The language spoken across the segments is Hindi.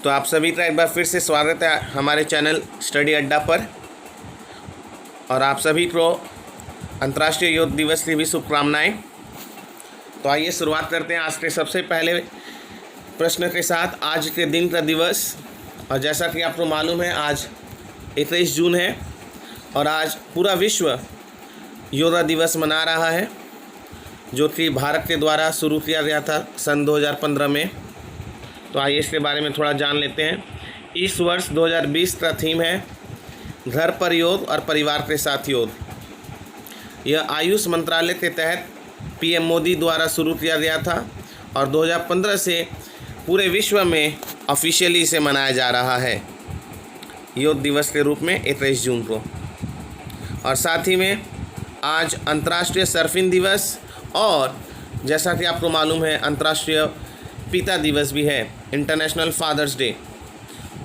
तो आप सभी का एक बार फिर से स्वागत है हमारे चैनल स्टडी अड्डा पर। और आप सभी को अंतर्राष्ट्रीय योग दिवस की भी शुभकामनाएं। तो आइए शुरुआत करते हैं आज के सबसे पहले प्रश्न के साथ। आज के दिन का दिवस, और जैसा कि आपको मालूम है आज 21 जून है और आज पूरा विश्व योगा दिवस मना रहा है, जो कि भारत के द्वारा शुरू किया गया था सन 2015 में। तो आइए इसके बारे में थोड़ा जान लेते हैं। इस वर्ष 2020 का थीम है घर पर योग और परिवार के साथ योग। यह आयुष मंत्रालय के तहत पीएम मोदी द्वारा शुरू किया गया था और 2015 से पूरे विश्व में ऑफिशियली इसे मनाया जा रहा है योग दिवस के रूप में 21 जून को। और साथ ही में आज अंतर्राष्ट्रीय सर्फिंग दिवस और जैसा कि आपको मालूम है अंतर्राष्ट्रीय पिता दिवस भी है, इंटरनेशनल फादर्स डे।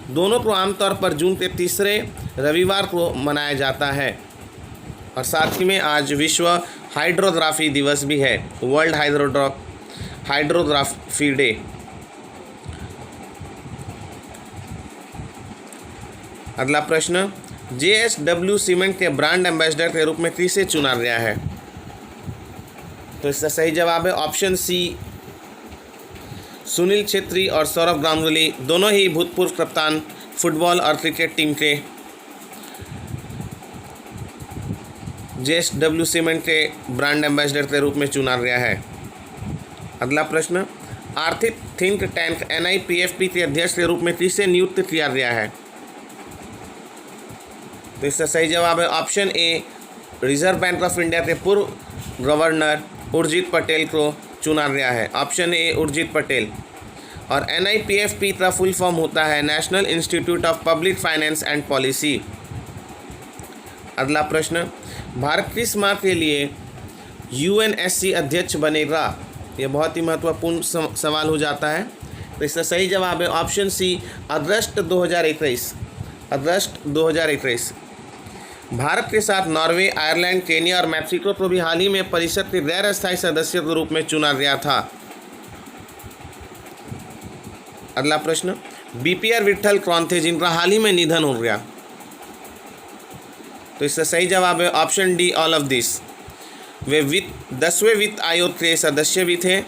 दोनों को आमतौर पर जून के तीसरे रविवार को मनाया जाता है। और साथ ही में आज विश्व हाइड्रोग्राफी दिवस भी है, वर्ल्ड हाइड्रोग्राफी डे। अगला प्रश्न, JSW सीमेंट के ब्रांड एम्बेसडर के रूप में किसे चुना गया है? तो इसका सही जवाब है ऑप्शन सी, सुनील छेत्री और सौरभ गांगुली, दोनों ही भूतपूर्व कप्तान फुटबॉल और क्रिकेट टीम के JSW सीमेंट के ब्रांड एम्बेसडर के रूप में चुना गया है। अगला प्रश्न, आर्थिक थिंक टैंक NIPFP के अध्यक्ष के रूप में किसे नियुक्त किया गया है? तो इसका सही जवाब है option A, reserve bank of India के पूर्व गवर्नर उर्जित पटेल को चुना गया है। ऑप्शन ए, उर्जित पटेल। और NIPFP का फुल फॉर्म होता है national institute of public finance and policy. अगला प्रश्न, भारत किस माह के लिए UNSC अध्यक्ष बनेगा? यह बहुत ही महत्वपूर्ण सवाल हो जाता है। तो इसका सही जवाब है ऑप्शन सी, अगस्त 2021। अगस्त 2021। भारत के साथ नॉर्वे, आयरलैंड, केन्या और मैक्सिको को भी हाल ही में परिषद के गैर अस्थायी सदस्य के रूप में चुना गया था। अगला प्रश्न, BPR विट्ठल कौन थे जिनका हाल ही में निधन हो गया? तो इसका सही जवाब है option D, all of this. वे 10वें वित्त आयोग के सदस्य भी थे,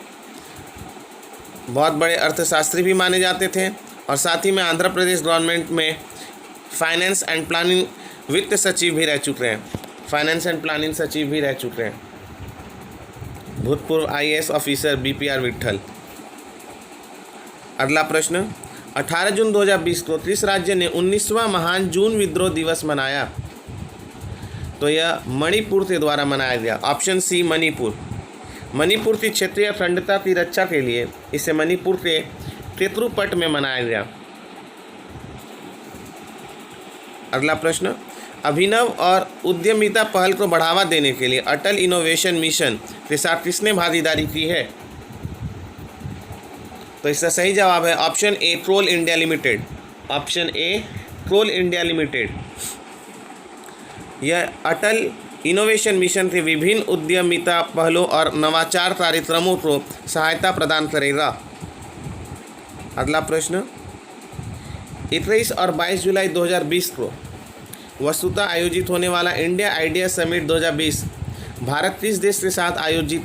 बहुत बड़े अर्थशास्त्री भी माने जाते थे और साथ ही में आंध्र प्रदेश गवर्नमेंट में फाइनेंस एंड प्लानिंग वित्त सचिव भी रह चुके हैं। फाइनेंस एंड प्लानिंग सचिव भी रह चुके हैं भूतपूर्व IAS ऑफिसर BPR विट्ठल। अगला प्रश्न, 18 जून 2020 को किस राज्य ने 19वां महान जून विद्रोह दिवस मनाया? तो यह मणिपुर के द्वारा मनाया गया। Option C, Manipur. मणिपुर की क्षेत्रीय अखंडता की रक्षा के लिए इसे मणिपुर के केतुपट में मनाया गया। अगला प्रश्न, अभिनव और उद्यमिता पहल को बढ़ावा देने के लिए अटल इनोवेशन मिशन के साथ किसने भागीदारी की है? तो इसका सही जवाब है option A, coal India limited. Option A, coal India limited. यह अटल इनोवेशन मिशन के विभिन्न उद्यमिता पहलों और नवाचार कार्यक्रमों को सहायता प्रदान करेगा। अगला प्रश्न, 21 और 22 जुलाई 2020 को वस्तुतः आयोजित होने वाला इंडिया आइडिया समिट 2020 भारत किस देश के साथ आयोजित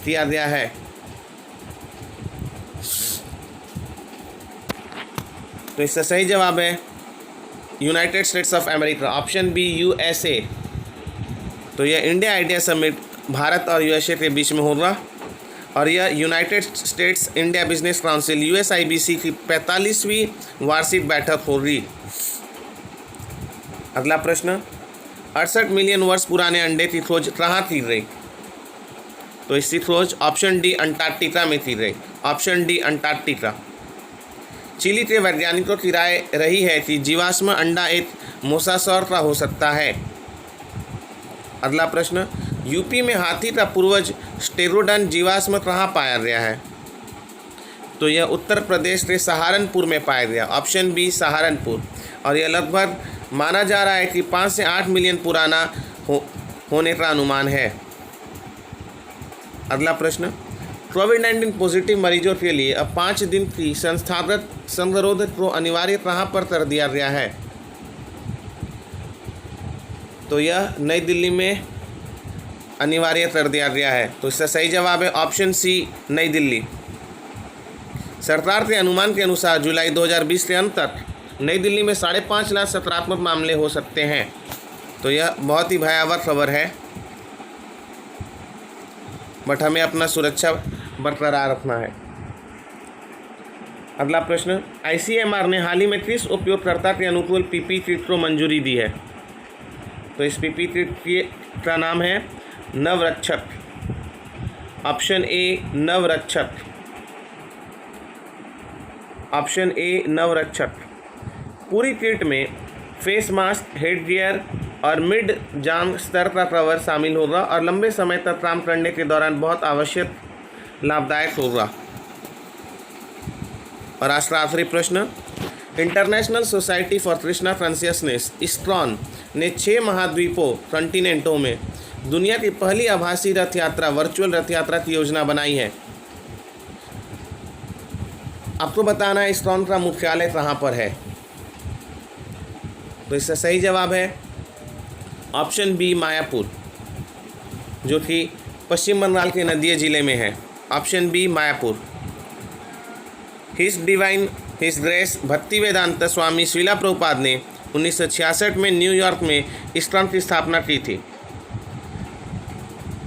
किया गया है? तो इसका सही जवाब है United States of America. Option B, USA। तो यह इंडिया आइडिया समिट भारत और USA के बीच में होगा और यह United states India business council USIBC की 45वीं वार्षिक बैठक होगी। अगला प्रश्न, 68 मिलियन वर्ष पुराने अंडे की खोज कहाँ की गई? तो इसकी खोज ऑप्शन डी, अंटार्कटिका में की गई। Option D, Antarctica. चिली के वैज्ञानिकों की राय रही है कि जीवाश्म अंडा एक मोसासौर का हो सकता है। अगला प्रश्न, यूपी में हाथी का पूर्वज स्टेरोडन जीवाश्म कहाँ पाया गया है? तो यह उत्तर प्रदेश के सहारनपुर में पाया गया। Option B, Saharanpur. और यह लगभग माना जा रहा है कि 5 से 8 मिलियन पुराना होने का अनुमान है। अगला प्रश्न, कोविड-19 पॉजिटिव मरीजों के लिए अब 5 दिन की संस्थागत संगरोध को अनिवार्य कहाँ पर कर दिया गया है? तो यह नई दिल्ली में अनिवार्य कर दिया गया है। तो इसका सही जवाब है ऑप्शन सी, नई दिल्ली। सरकार के अनुमान के अनुसार जुलाई 2020 के अंत तक नई दिल्ली में 5.5 लाख सकारात्मक मामले हो सकते हैं। तो यह बहुत ही भयावह खबर है, बट हमें अपना सुरक्षा बरकरार रखना है। अगला प्रश्न, ICMR ने हाल ही में किस उपयोगकर्ता के अनुकूल PP किट को मंजूरी दी है? तो इस PP किट का नाम है नवरक्षक। Option A नवरक्षक, option A नवरक्षक। पूरी किट में फेस मास्क, हेड गियर और मिड जांघ स्तर का कवर शामिल होगा और लंबे समय तक काम करने के दौरान बहुत आवश्यक लाभदायक होगा। और आज का आखिरी प्रश्न, international society for Krishna consciousness ISKCON ने 6 महाद्वीपों कॉन्टिनेंटों में दुनिया की पहली आभासी रथ यात्रा, वर्चुअल रथ यात्रा की योजना बनाई है। आपको बताना है ISKCON का मुख्यालय कहाँ पर है। तो इसका सही जवाब है ऑप्शन बी, मायापुर, जो कि पश्चिम बंगाल के नदिया जिले में है। Option B, Mayapur. His divine his grace Bhaktivedanta Swami Srila Prabhupada ने 1966 में न्यूयॉर्क में ISKCON की स्थापना की थी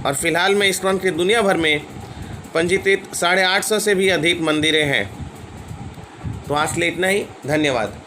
और फिलहाल में ISKCON के दुनिया भर में पंजीकृत 850 से भी अधिक मंदिरें हैं। तो आज के लिए इतना ही, धन्यवाद।